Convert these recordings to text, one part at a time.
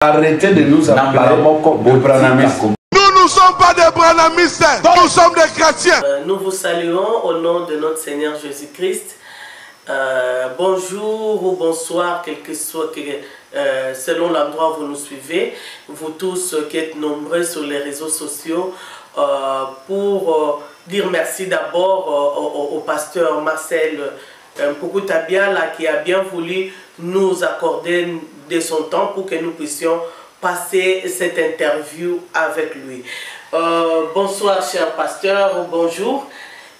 Arrêtez de nous appeler de branamistes. Nous ne sommes pas des branamistes, nous sommes des chrétiens. Nous vous saluons au nom de notre Seigneur Jésus-Christ. Bonjour ou bonsoir, quel que soit selon l'endroit où vous nous suivez. Vous tous qui êtes nombreux sur les réseaux sociaux pour dire merci d'abord au pasteur Marcel Mpoukoutabiala qui a bien voulu nous accorder de son temps pour que nous puissions passer cette interview avec lui. Bonsoir cher pasteur, bonjour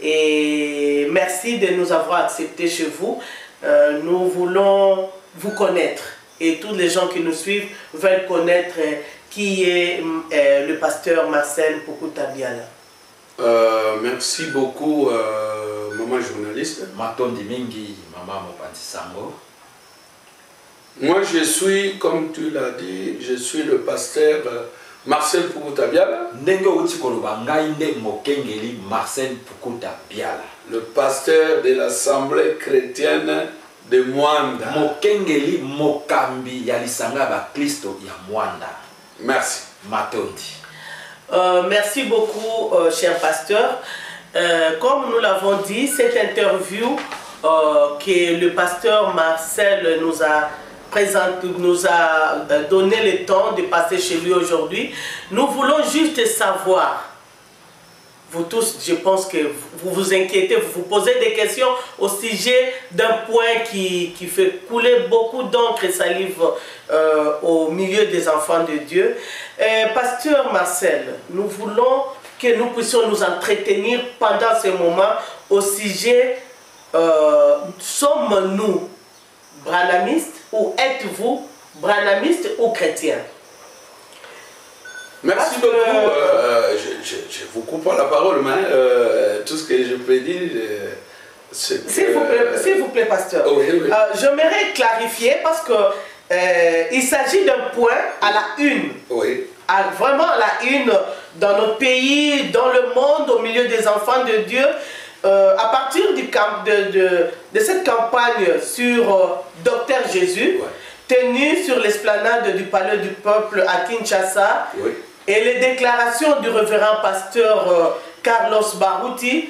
et merci de nous avoir acceptés chez vous. Nous voulons vous connaître et tous les gens qui nous suivent veulent connaître qui est le pasteur Marcel Mpoukoutabiala. Merci beaucoup, maman journaliste. Matondi mingi, maman Mopantisango. Moi, je suis, comme tu l'as dit, je suis le pasteur Marcel Mpoukoutabiala. Marcel Mpoukoutabiala. Le pasteur de l'Assemblée chrétienne de Mwanda. Mokengeli Mokambi Yalisanga ba Kristo ya Mwanda. Merci. Matondi. Merci beaucoup, cher pasteur. Comme nous l'avons dit, cette interview que le pasteur Marcel nous a donné le temps de passer chez lui aujourd'hui, nous voulons juste savoir, vous tous, je pense que vous vous inquiétez, vous vous posez des questions au sujet d'un point qui fait couler beaucoup d'encre et salive au milieu des enfants de Dieu. Pasteur Marcel, nous voulons que nous puissions nous entretenir pendant ce moment au sujet, sommes-nous branamistes ou êtes-vous branamiste ou chrétien? Merci beaucoup. Je vous coupe pas la parole, mais tout ce que je peux dire, c'est que... S'il vous plaît, pasteur. Oui, oui. J'aimerais clarifier parce que il s'agit d'un point à la une. Oui. Vraiment à la une dans notre pays, dans le monde, au milieu des enfants de Dieu. À partir de cette campagne sur Docteur Jésus, ouais, tenue sur l'esplanade du Palais du Peuple à Kinshasa, oui, et les déclarations du révérend pasteur Carlos Barouti,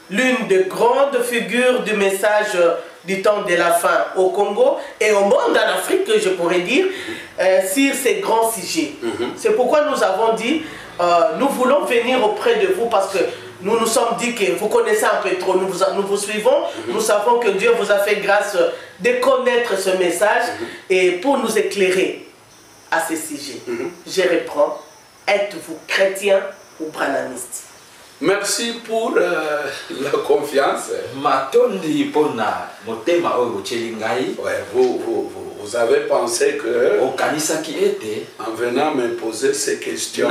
l'une des grandes figures du message du temps de la fin au Congo et au monde, en Afrique, je pourrais dire, sur ces grands sujets. C'est pourquoi nous avons dit, nous voulons venir auprès de vous parce que nous nous sommes dit que vous connaissez un peu trop, nous vous suivons, nous savons que Dieu vous a fait grâce de connaître ce message et pour nous éclairer à ce sujet. Je reprends, êtes-vous chrétien ou branamiste? Merci pour la confiance. Matondi pona motema oyo chelingai. Ouais, vous avez pensé que en venant me poser ces questions,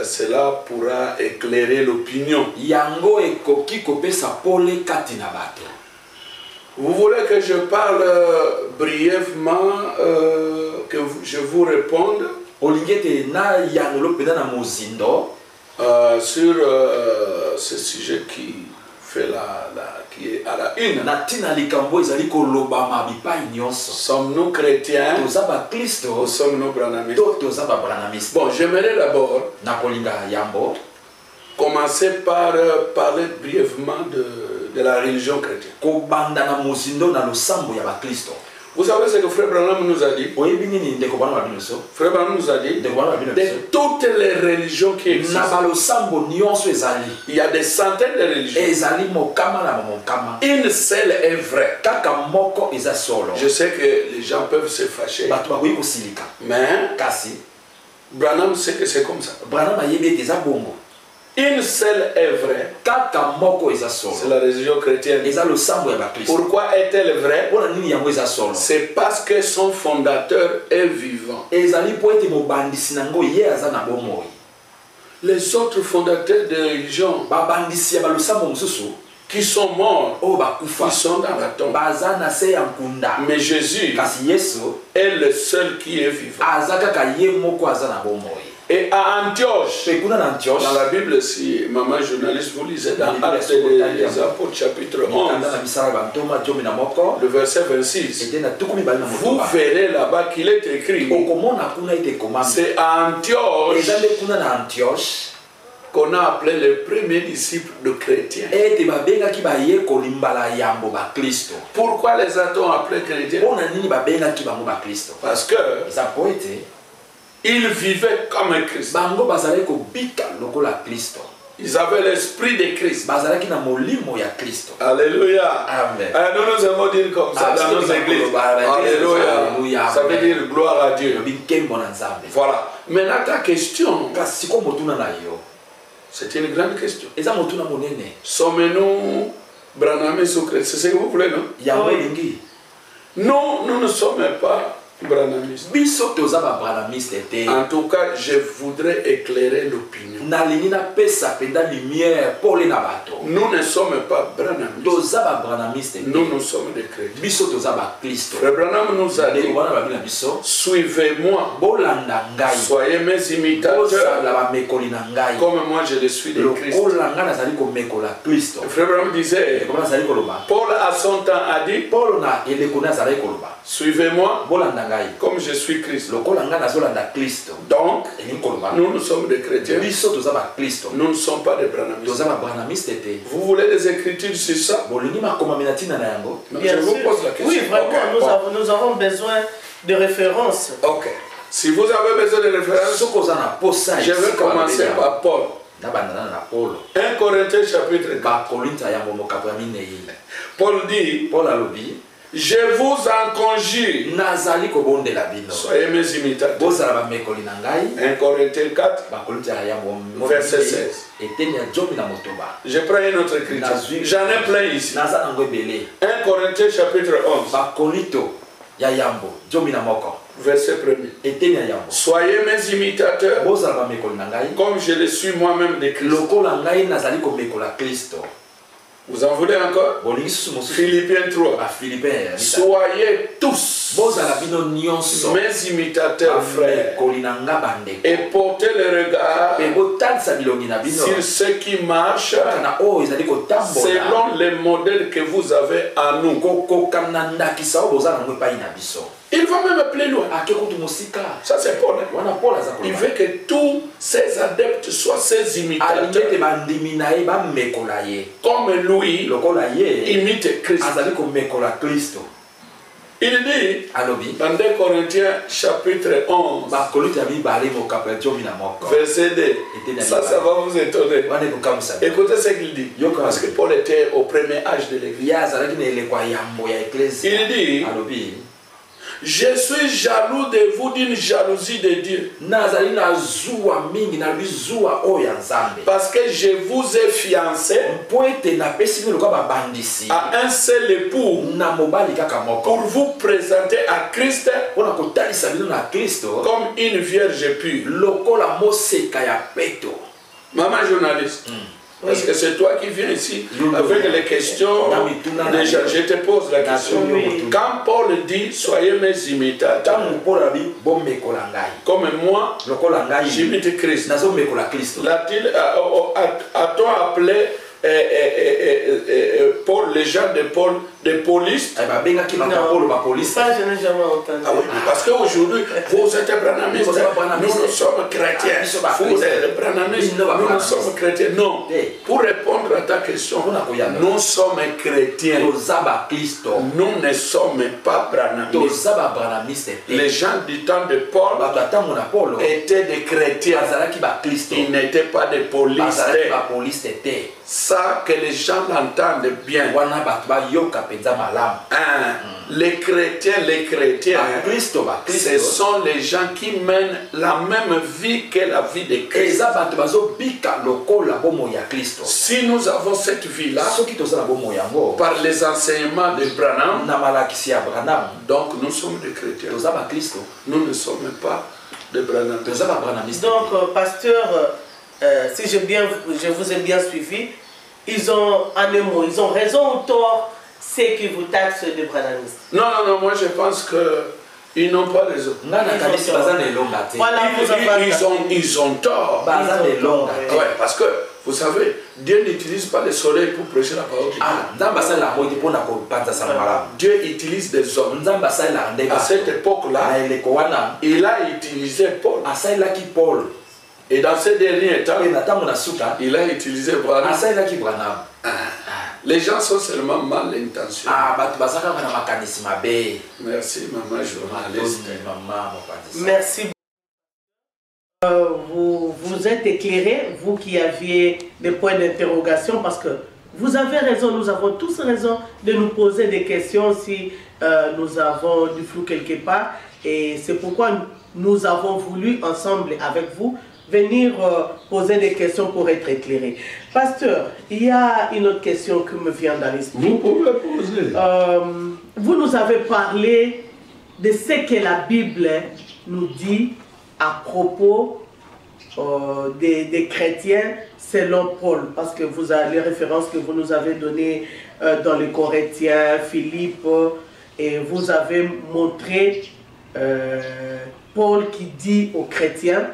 cela pourra éclairer l'opinion. Vous voulez que je parle brièvement, que je vous réponde sur ce sujet qui fait qui est à la une. Sommes-nous chrétiens ou sommes-nous branamistes? Bon, j'aimerais d'abord commencer par parler brièvement de la religion chrétienne. Vous savez ce que Frère Branham nous a dit? Frère Branham nous a dit, de toutes les religions qui existent, il y a des centaines de religions. Une seule est vraie. Je sais que les gens peuvent se fâcher, mais Branham sait que c'est comme ça. Une seule est vraie. C'est la religion chrétienne. Pourquoi est-elle vraie? C'est parce que son fondateur est vivant. Les autres fondateurs de religion qui sont morts, qui sont dans la tombe. Mais Jésus est le seul qui est vivant. Et à Antioche, dans la Bible, si maman journaliste, vous lisez dans Actes des Apôtres, chapitre 11, le verset 26, vous verrez là-bas qu'il est écrit, c'est à Antioche qu'on a appelé les premiers disciples de chrétiens. Pourquoi les a-t-on appelés chrétiens? Parce que ils vivaient comme un Christ. Ils avaient l'esprit de Christ. Alléluia. Amen. Nous nous aimons dire comme ça dans nos églises. Alléluia. Ça veut dire gloire à Dieu. Voilà. Maintenant ta question, c'est une grande question. Sommes-nous Branhamistes ou chrétiens? C'est ce que vous voulez, non? Non, nous ne sommes pas Branhamistes. En tout cas, je voudrais éclairer l'opinion. Nous ne sommes pas Branhamistes. Nous sommes des chrétiens. Frère Branham nous a dit, suivez-moi, soyez mes imitateurs, comme moi je le suis de Christ. Frère Branham disait, Paul à son temps a dit, suivez-moi comme je suis Christ. Donc, nous sommes des chrétiens. Nous ne sommes pas des Branhamistes. Vous voulez des écritures sur ça? Je vous pose la question. Oui, vraiment, nous avons besoin de références. Ok. Si vous avez besoin de références, je vais commencer par Paul. 1 Corinthiens chapitre 4. Paul dit, je vous en conjure, soyez mes imitateurs. 1 Corinthiens 4, verset 16. Je prends une autre écriture. J'en ai plein ici. 1 Corinthiens chapitre 11. Verset 1er. Soyez mes imitateurs, comme je le suis moi-même de Christ. Vous en voulez encore? Philippiens 3. Soyez tous mes imitateurs, frères, et portez le regard sur ceux qui marchent selon les modèles que vous avez à nous. Il va même plus loin. Ça c'est Paul. Il veut que tous ses adeptes soient ses imitateurs. Comme lui imite Christ. Il dit dans 2 Corinthiens chapitre 11 verset 2. Ça va vous étonner. Écoutez ce qu'il dit. Parce que Paul était au premier âge de l'église. Il dit, je suis jaloux de vous d'une jalousie de Dieu. Parce que je vous ai fiancé à un seul époux pour vous présenter à Christ comme une vierge pure. Maman journaliste. Parce que c'est toi qui viens ici avec les questions. Déjà, je te pose la question. Quand Paul dit soyez mes imitateurs, comme moi, j'imite Christ, a-t-on appelé Paul, les gens de Paul, des polices? Ça, je n'ai jamais entendu. Ah oui, parce qu'aujourd'hui, vous êtes branhamistes, nous sommes chrétiens. Vous êtes branhamistes, nous sommes chrétiens. Non, pour répondre à ta question, nous sommes chrétiens. Nous ne sommes pas branhamistes. Les gens du temps de Paul étaient des chrétiens. Ils n'étaient pas des polices. Ça, que les gens l'entendent bien. Les chrétiens, ce sont les gens qui mènent la même vie que la vie de Christ. Si nous avons cette vie-là, par les enseignements de Branham, donc nous sommes des chrétiens. Nous ne sommes pas des Branhamistes. Donc, pasteur, si je vous ai bien suivi, ils ont raison ou tort ceux qui vous taxent de branhamistes? Non, moi je pense que Ils n'ont pas raison. Ils ont tort. Ouais, parce que, vous savez, Dieu n'utilise pas le soleil pour prêcher la parole de Dieu. Dieu utilise des hommes. À cette époque-là, il a utilisé Paul. Et dans ces derniers temps, il a utilisé Branham. Les gens sont seulement mal intentionnés. Merci, maman journaliste. Merci. Vous êtes éclairé, vous qui aviez des points d'interrogation, parce que vous avez raison, nous avons tous raison de nous poser des questions si nous avons du flou quelque part. Et c'est pourquoi nous avons voulu, ensemble avec vous, venir poser des questions pour être éclairés. Pasteur, il y a une autre question qui me vient dans l'esprit. Vous pouvez poser. Vous nous avez parlé de ce que la Bible nous dit à propos des chrétiens selon Paul, parce que vous avez les références que vous nous avez données dans les Corinthiens, Philippe, et vous avez montré Paul qui dit aux chrétiens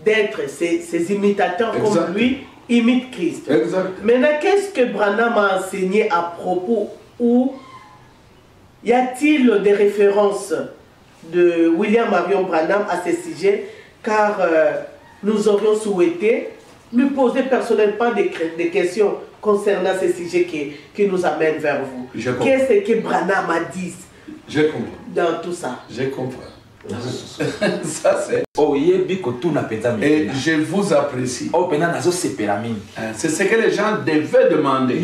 d'être ces imitateurs comme lui, imite Christ. Maintenant, qu'est-ce que Branham a enseigné à propos, ou y a-t-il des références de William Marion Branham à ce sujet, car nous aurions souhaité lui poser personnellement des questions concernant ce sujet qui nous amène vers vous. Qu'est-ce que Branham a dit dans tout ça? Je comprends. Ça c'est. Et je vous apprécie. C'est ce que les gens devaient demander.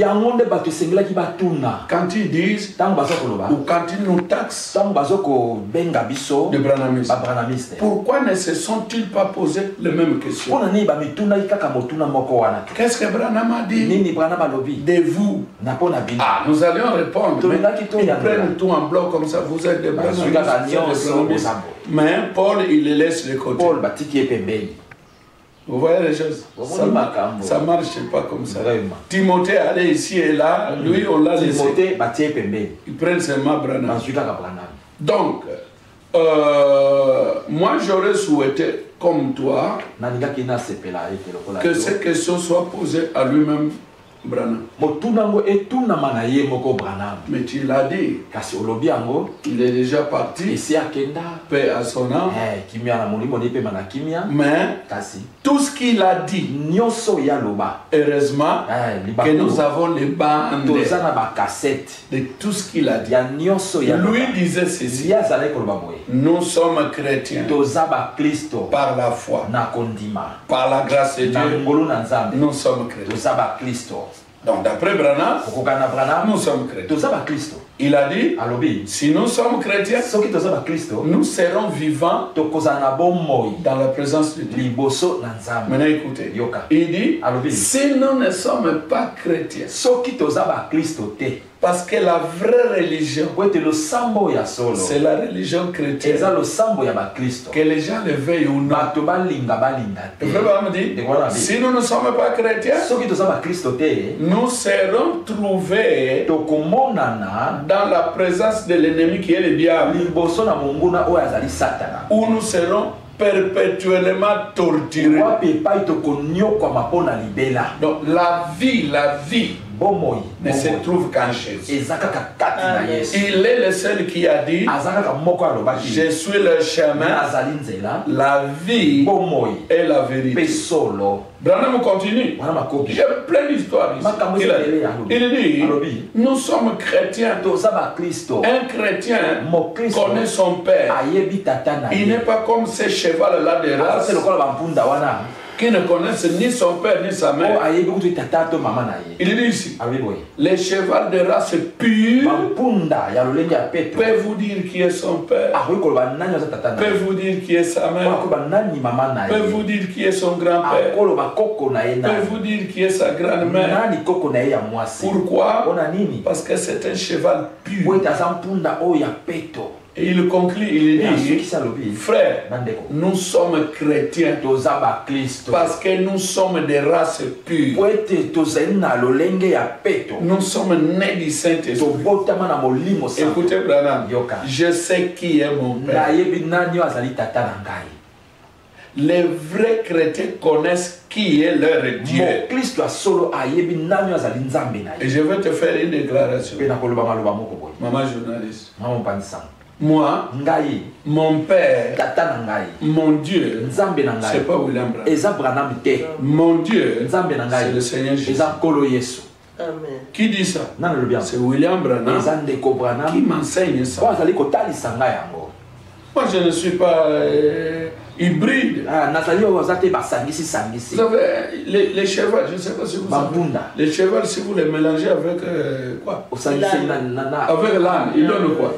Quand ils disent ou quand ils nous taxent de branhamisme, pourquoi ne se sont-ils pas posé les mêmes questions? Qu'est-ce que Branham a dit de vous? Nous allions répondre. Ils prennent tout en bloc comme ça. Vous êtes des branhamistes. Mais Paul, il les laisse de côté. Vous voyez les choses? Ça ne marche pas comme ça. Timothée allait ici et là, lui on l'a laissé. Il prend seulement Branham. Donc, moi j'aurais souhaité, comme toi, que ces questions soient posées à lui-même, Branham. Mais tu l'as dit, il est déjà parti, paix à son âme. Mais tout ce qu'il a dit, heureusement que nous avons les bandes de tout ce qu'il a dit. Lui disait ceci: nous sommes chrétiens par la foi, par la grâce de Dieu, nous sommes chrétiens. Donc d'après Branham, nous sommes chrétiens. Il a dit, si nous sommes chrétiens, nous serons vivants dans la présence de Dieu. Maintenant écoutez, il dit, si nous ne sommes pas chrétiens, parce que la vraie religion, c'est la religion chrétienne. Que les gens le veuillent ou non. Le frère me dit, si nous ne sommes pas chrétiens, nous serons trouvés dans la présence de l'ennemi qui est le diable, où nous serons perpétuellement torturés. Donc la vie ne se trouve qu'en Jésus. Il est le seul qui a dit, je suis le chemin, la vie et la vérité. Branham continue. J'ai plein d'histoires ici. Il dit, nous sommes chrétiens. Un chrétien connaît son père. Il n'est pas comme ces chevals-là de race qui ne connaissent ni son père ni sa mère. Il dit ici, les chevals de race pure peuvent vous dire qui est son père, peuvent vous dire qui est sa mère, peuvent vous dire qui est son grand-père, peuvent vous dire qui est sa grand-mère. Pourquoi? Parce que c'est un cheval pur. Et il conclut, il dit, frère, nous sommes chrétiens parce que nous sommes des races pures. Nous sommes nés du Saint-Esprit. Écoutez, Branham, je sais qui est mon Père. Les vrais chrétiens connaissent qui est leur Dieu. Et je vais te faire une déclaration. Maman journaliste. Moi, mon Père, mon Dieu, c'est pas William Branham. Mon Dieu, c'est le Seigneur Jésus. Amen. Qui dit ça? C'est William Branham qui m'enseigne ça. Moi, je ne suis pas hybride. Vous savez, les chevaux, je ne sais pas si vous savez. Les chevaux, si vous les mélangez avec quoi? Avec l'âne, ils donnent quoi?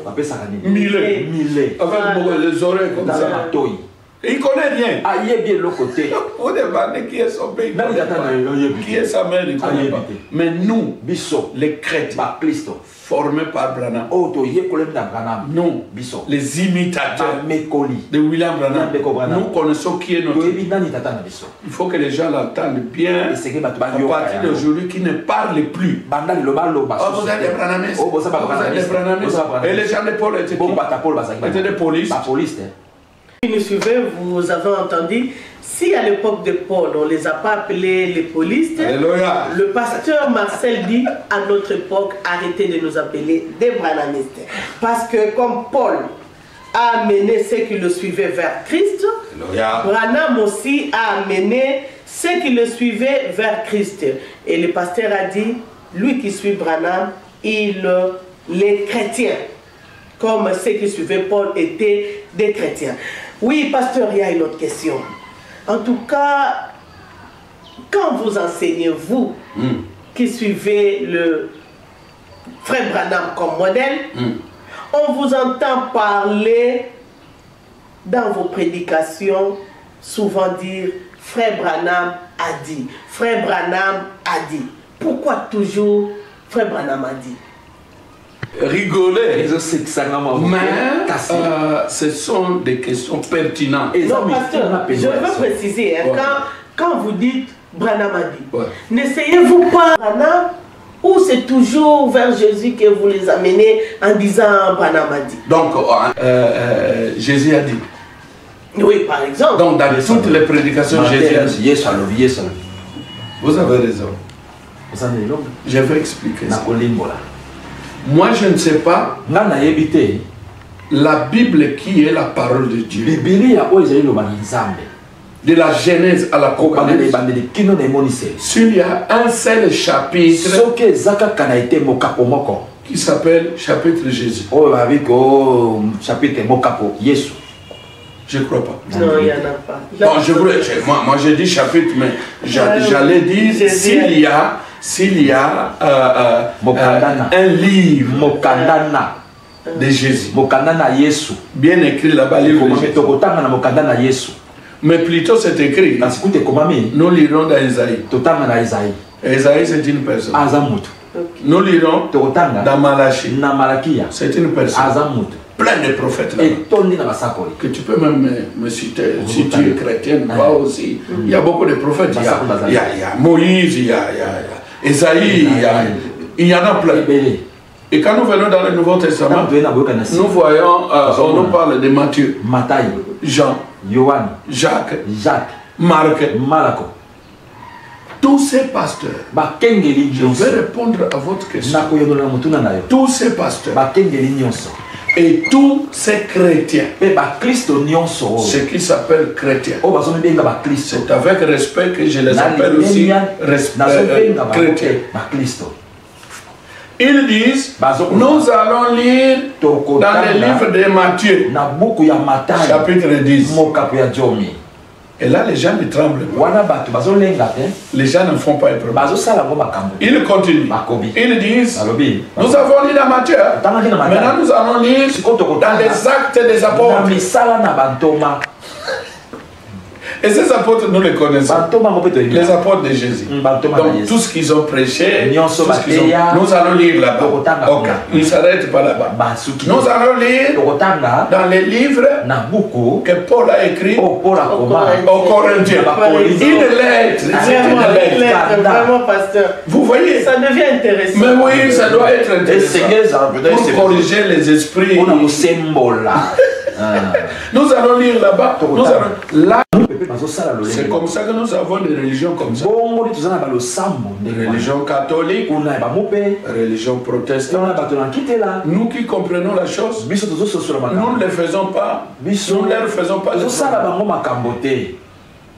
Millet. Avec les oreilles comme ça. Il ne connaît rien. Vous demandez qui est son pays. Qui est sa mère, il ne connaît pas. Mais nous, les chrétiens, formés par Branham, nous, les imitateurs de William Branham, nous connaissons qui est notre Dieu. Il faut que les gens l'entendent bien. À partir d'aujourd'hui, qui ne parlent plus. Oh, vous êtes des Branhamistes. Vous êtes des Branhamistes. Et les gens de Paul étaient qui? Étaient des polices. Qui nous suivez, vous avez entendu, si à l'époque de Paul, on ne les a pas appelés les polistes, Alléluia. Le pasteur Marcel dit, à notre époque, arrêtez de nous appeler des branhamistes. Parce que comme Paul a amené ceux qui le suivaient vers Christ, Alléluia. Branham aussi a amené ceux qui le suivaient vers Christ. Et le pasteur a dit, lui qui suit Branham, les chrétiens, comme ceux qui suivaient Paul étaient des chrétiens. Oui, pasteur, il y a une autre question. En tout cas, quand vous enseignez, vous, qui suivez le frère Branham comme modèle, on vous entend parler dans vos prédications, souvent dire « Frère Branham a dit »,« Frère Branham a dit ». Pourquoi toujours « Frère Branham a dit » rigoler, mais ce sont des questions pertinentes. Non, pasteur, je veux préciser, hein, quand vous dites Branham a dit, n'essayez-vous pas Branham ou c'est toujours vers Jésus que vous les amenez en disant Branham a dit? Donc, Jésus a dit. Oui, par exemple. Donc, dans toutes les prédications, Jésus a dit. Vous avez raison. Je vais expliquer ça. Moi, je ne sais pas la Bible qui est la parole de Dieu. De la Genèse à l'Apocalypse. S'il y a un seul chapitre qui s'appelle chapitre Jésus. Je ne crois pas. Non, il n'y en a pas. Bon, moi, je dis chapitre, mais j'allais dire s'il y a un livre de Jésus, bien écrit là-bas, livre de Jésus. Mais plutôt c'est écrit, nous lirons dans Isaïe. Isaïe c'est une personne. Nous lirons dans Malachie, c'est une personne. Plein de prophètes là que tu peux même me citer si tu es chrétien, toi aussi. Il y a beaucoup de prophètes. Il y a Moïse, il y a Esaïe, il y en a plein. Et quand nous venons dans le Nouveau Testament, nous voyons, on nous parle de Matthieu, Jean, Jacques, Marc. Tous ces pasteurs, je vais répondre à votre question. Tous ces pasteurs et tous ces chrétiens, ce qui s'appelle chrétiens, c'est avec respect que je les appelle aussi chrétiens. Ils disent, nous allons lire dans le livre de Matthieu, chapitre 10. Et là, les gens ne tremblent pas. Les gens ne font pas épreuve. Ils continuent. Ils disent, nous avons lu dans Matthieu. Maintenant, nous allons lire dans les actes des apôtres. Et ces apôtres, nous les connaissons. Les apôtres de Jésus. Donc, tout ce qu'ils ont prêché, nous allons lire là-bas. Okay. Ils ne s'arrêtent pas là-bas. Nous allons lire dans les livres que Paul a écrit aux Corinthiens. Une lettre. Vraiment, pasteur. Vous voyez? Ça devient intéressant. Mais oui, ça doit être intéressant. Pour corriger les esprits. Nous allons lire là-bas. Là, c'est comme ça que nous avons des religions comme ça. Religion catholique, religion protestante. Nous qui comprenons la chose, nous ne les faisons pas. Nous ne leur faisons pas.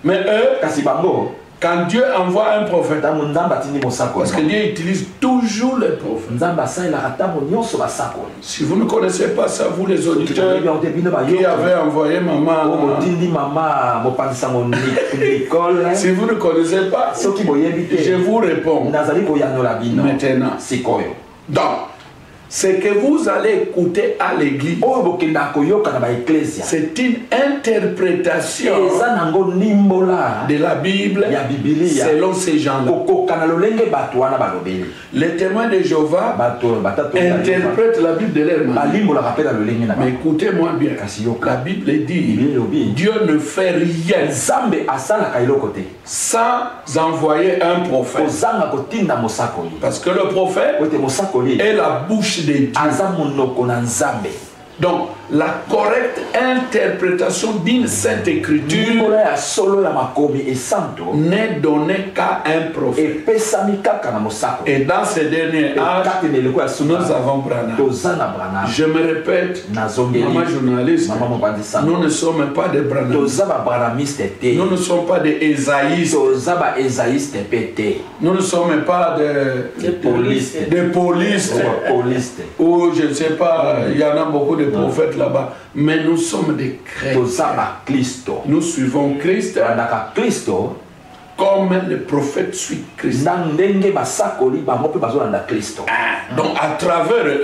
Mais eux, quand Dieu envoie un prophète, parce que Dieu utilise toujours les prophètes. Si vous ne connaissez pas ça, vous les auditeurs qui avez envoyé maman, si vous ne connaissez pas, je vous réponds maintenant. Donc, ce que vous allez écouter à l'église, c'est une interprétation de la Bible selon ces gens-là. Les témoins de Jéhovah interprètent la Bible de leur manière. Mais écoutez-moi bien, la Bible dit Dieu ne fait rien sans envoyer un prophète. Parce que le prophète est la bouche de Dieu. Donc, la correcte interprétation d'une sainte écriture n'est donnée qu'à un prophète. Et dans ces derniers âges, nous avons Branham. Je me répète, maman journaliste, nous ne sommes pas des Branhamistes. Nous ne sommes pas des Ésaïstes. Nous ne sommes pas des polistes. Ou je ne sais pas, il y en a beaucoup de prophètes là-bas, mais nous sommes des chrétiens. Nous suivons Christ comme le prophète suit Christ. Donc à travers eux,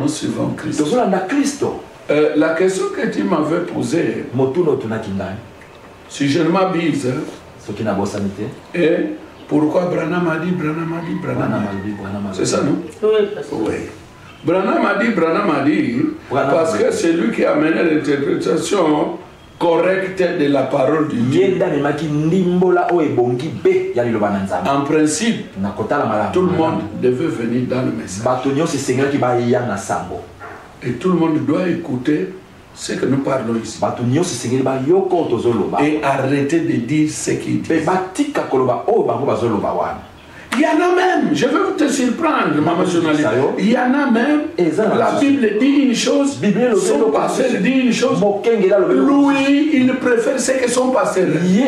nous suivons Christ. La question que tu m'avais posée, si je ne m'abuse, et pourquoi Branham a dit, c'est ça, non? Oui. Branham a dit, parce que c'est lui qui a mené l'interprétation correcte de la parole de Dieu. En principe, tout le monde devait venir dans le message. Et tout le monde doit écouter ce que nous parlons ici. Et arrêter de dire ce qu'il dit. Il y en a même, je vais te surprendre, maman journaliste. Il y en a même, la Bible dit une chose, son pasteur dit une chose. Lui, il préfère ce que son pasteur dit.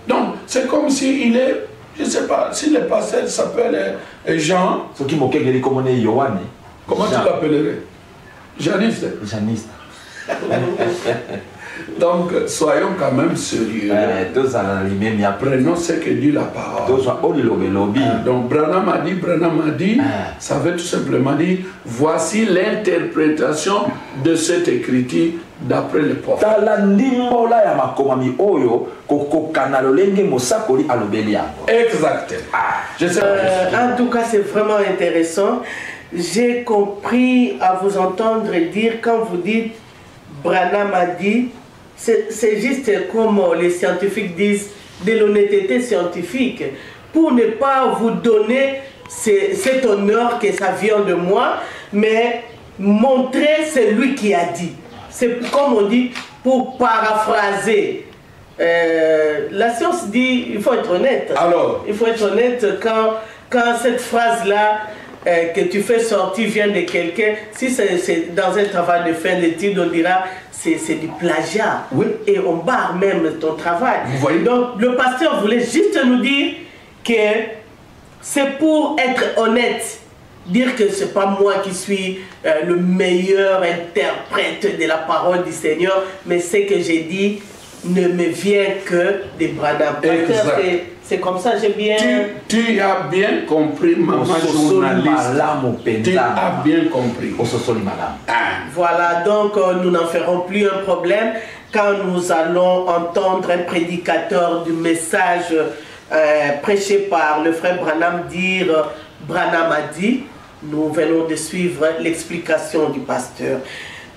Donc, c'est comme s'il est, je ne sais pas, si le pasteur s'appelle Jean. Comment tu l'appellerais? Janiste. Donc, soyons quand même sérieux. Prenons ce que dit la parole. Donc, Branham a dit, ça veut tout simplement dire, voici l'interprétation de cette écriture d'après le prophète. Exactement. En tout cas, c'est vraiment intéressant. J'ai compris à vous entendre dire, quand vous dites Branham a dit, c'est juste comme les scientifiques disent, de l'honnêteté scientifique, pour ne pas vous donner cet honneur que ça vient de moi, mais montrer celui qui a dit. C'est comme on dit, pour paraphraser. La science dit, il faut être honnête. Alors, il faut être honnête quand cette phrase-là que tu fais sortir vient de quelqu'un, si c'est dans un travail de fin d'études, on dira c'est du plagiat. Oui. Et on barre même ton travail. Vous voyez? Donc le pasteur voulait juste nous dire que c'est pour être honnête, dire que c'est pas moi qui suis le meilleur interprète de la parole du Seigneur, mais ce que j'ai dit ne me vient que des Branham. C'est comme ça, j'ai bien... Tu as bien compris, maman journaliste. Tu as bien compris. Voilà, donc nous n'en ferons plus un problème quand nous allons entendre un prédicateur du message prêché par le frère Branham dire « Branham a dit ». Nous venons de suivre l'explication du pasteur.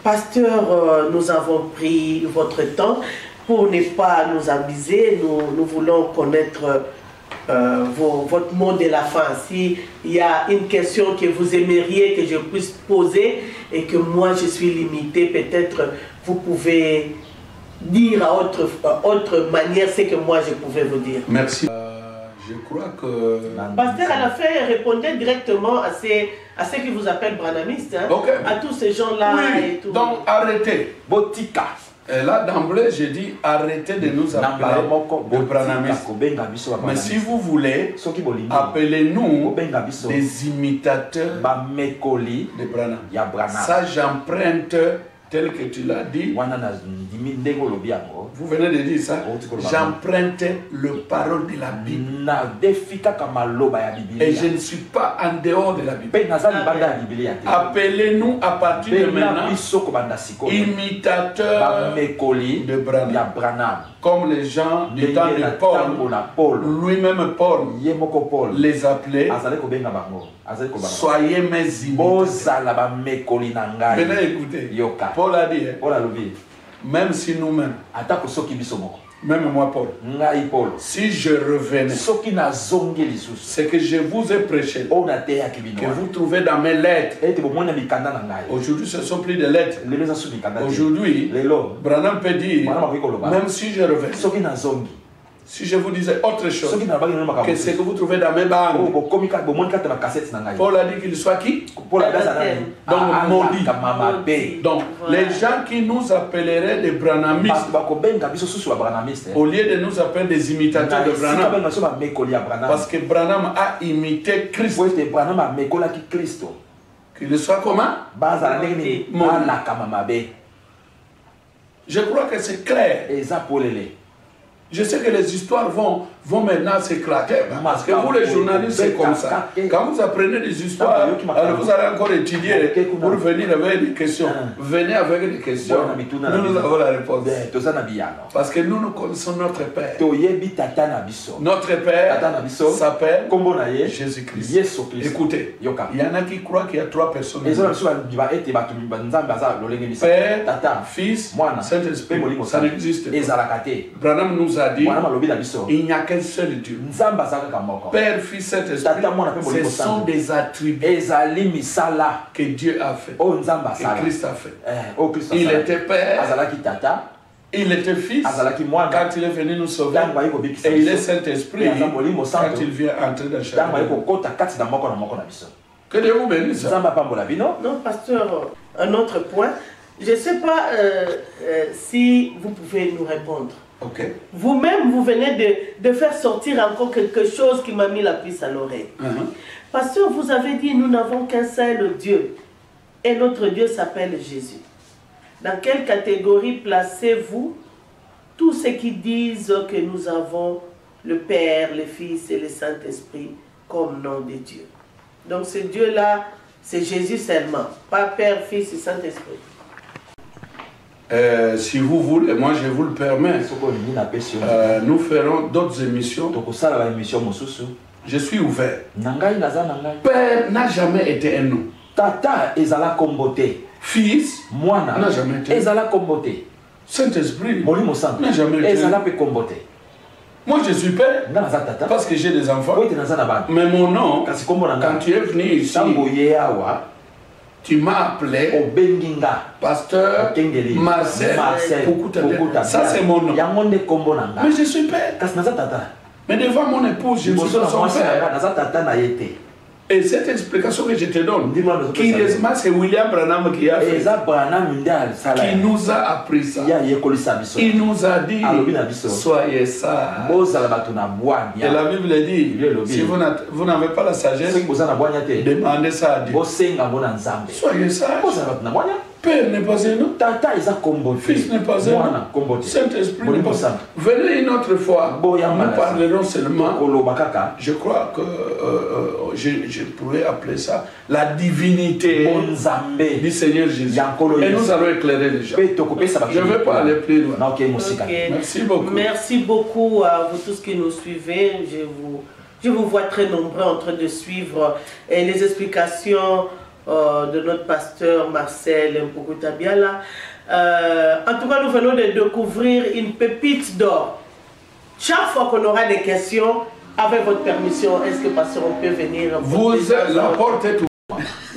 Pasteur, nous avons pris votre temps pour ne pas nous amuser. Nous voulons connaître votre mot de la fin. S'il y a une question que vous aimeriez que je puisse poser et que moi je suis limité, peut-être vous pouvez dire à autre manière ce que moi je pouvais vous dire. Merci. Je crois que... Pasteur, à la fin, répondait directement à ceux qui vous appellent branamistes, hein, okay. À tous ces gens-là. Oui, et tout. Donc arrêtez. Botika. Et là, d'emblée, j'ai dit arrêtez de nous appeler de branamistes. Mais si vous voulez, appelez-nous des imitateurs de Branham. Ça, j'emprunte tel que tu l'as dit. Vous venez de dire ça. J'emprunte le parole de la Bible. Et je ne suis pas en dehors de la Bible. Appelez-nous à partir de maintenant imitateurs de Branham. Comme les gens du temps de Paul, lui-même Paul, les appelait. Soyez mes imitateurs. Venez écouter. Paul a dit, même si nous-mêmes, même moi Paul, si je revenais, ce que je vous ai prêché, que vous trouvez dans mes lettres, aujourd'hui ce ne sont plus des lettres. Aujourd'hui, Branham peut dire, même si je revenais, si je vous disais autre chose que ce que vous trouvez dans mes bandes, Paul a dit qu'il soit qui? Donc maudit. Donc les gens qui nous appelleraient des branhamistes, au lieu de nous appeler des imitateurs de Branham, parce que Branham a imité Christ, qu'il soit comment? Je crois que c'est clair. Je sais que les histoires vont maintenant s'éclater. Parce que vous, les journalistes, c'est comme ça. Quand vous apprenez des histoires, alors vous allez encore étudier pour venir avec des questions. Venez avec des questions. Nous avons la réponse. Parce que nous connaissons notre Père. Notre Père s'appelle Jésus-Christ. Écoutez, il y en a qui croient qu'il y a trois personnes. Père, Fils, Saint-Esprit. Ça n'existe pas. Branham nous a dit, il n'y a qu'un seul Dieu. Père, Fils, Saint-Esprit, ce sont des attributs que Dieu a fait, que Christ a fait. Il était Père, il était Fils quand il est venu nous sauver, et il est Saint-Esprit quand il vient entrer dans chaque vie. Que Dieu vous bénisse. Non, pasteur, un autre point. Je ne sais pas si vous pouvez nous répondre. Okay. Vous-même, vous venez de faire sortir encore quelque chose qui m'a mis la puce à l'oreille. Pasteur, vous avez dit, nous n'avons qu'un seul Dieu. Et notre Dieu s'appelle Jésus. Dans quelle catégorie placez-vous tous ceux qui disent que nous avons le Père, le Fils et le Saint-Esprit comme nom de Dieu? Donc ce Dieu-là, c'est Jésus seulement, pas Père, Fils et Saint-Esprit. Si vous voulez, moi je vous le permets, nous ferons d'autres émissions. Je suis ouvert. Père n'a jamais été un nom. Fils n'a jamais été un nom. Saint-Esprit n'a jamais été un nom. Moi je suis père parce que j'ai des enfants. Mais mon nom, quand tu es venu ici, tu m'as appelé pasteur Marcel. Ça c'est mon nom. Mais je suis père. Mais devant mon épouse, je ne suis pas son père. Et cette explication que je te donne, curieusement, c'est William Branham qui a fait, qui nous a appris ça. Il nous a dit, soyez sages. Et la Bible dit, si vous n'avez pas la sagesse, demandez ça à Dieu. Soyez sages. Père n'est pas un nom. Tata ils a combo. Fils n'est pas un nom. Saint-Esprit n'est pas un nom. Venez une autre fois. Nous parlerons seulement. Je crois que je pourrais appeler ça la divinité du Seigneur Jésus. Et nous allons éclairer les gens. Je ne veux pas aller plus loin. Okay. Merci beaucoup. Merci beaucoup à vous tous qui nous suivez. Je vous vois très nombreux en train de suivre les explications de notre pasteur Marcel Mpokutabiala. En tout cas, nous venons de découvrir une pépite d'or. Chaque fois qu'on aura des questions, avec votre permission, est-ce que pasteur, on peut venir? La porte est ouverte.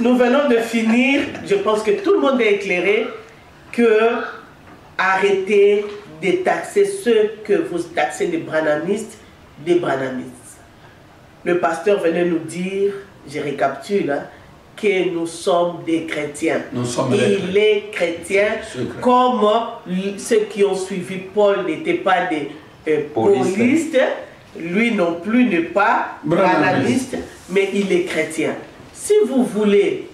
Nous venons de finir. Je pense que tout le monde est éclairé que arrêtez de taxer ceux que vous taxez des branamistes, des branamistes. Le pasteur venait nous dire, je récapitule, hein, que nous sommes des chrétiens. Il est chrétien, comme ceux qui ont suivi Paul n'étaient pas des paulistes, lui non plus n'est pas branamiste, mais il est chrétien. Si vous voulez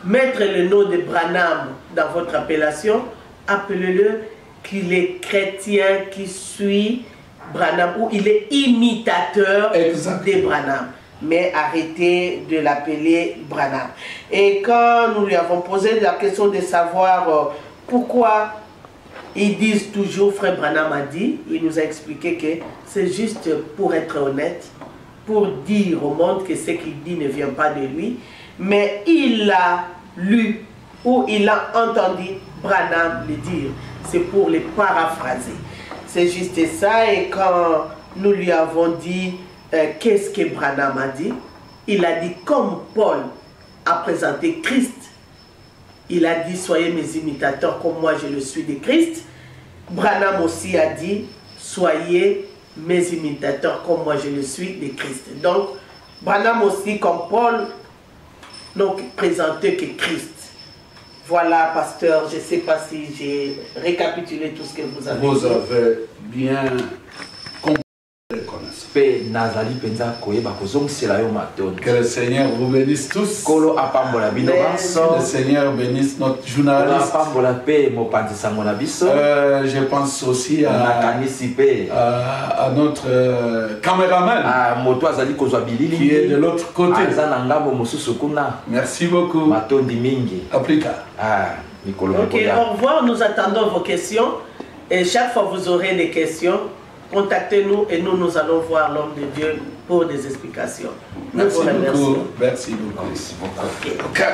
mettre le nom de Branham dans votre appellation, appelez-le qu'il est chrétien qui suit Branham, ou il est imitateur de Branham. Mais arrêtez de l'appeler Branham. Et quand nous lui avons posé la question de savoir pourquoi ils disent toujours Frère Branham a dit, il nous a expliqué que c'est juste pour être honnête, pour dire au monde que ce qu'il dit ne vient pas de lui, mais il a lu ou il a entendu Branham le dire. C'est pour les paraphraser. C'est juste ça. Et quand nous lui avons dit qu'est-ce que Branham a dit, il a dit comme Paul a présenté Christ, il a dit soyez mes imitateurs comme moi je le suis de Christ. Branham aussi a dit soyez mes imitateurs comme moi je le suis de Christ. Donc Branham aussi comme Paul n'ont présenté que Christ. Voilà, pasteur, je ne sais pas si j'ai récapitulé tout ce que vous avez dit. Vous avez bien compris les connaissances. Que le Seigneur vous bénisse tous. Que le Seigneur bénisse notre journaliste. Je pense aussi à notre caméraman qui est de l'autre côté. Merci beaucoup. À plus tard. Ok, au revoir, nous attendons vos questions. Et chaque fois que vous aurez des questions, contactez-nous et nous allons voir l'homme de Dieu pour des explications. Merci beaucoup. Merci beaucoup. Okay.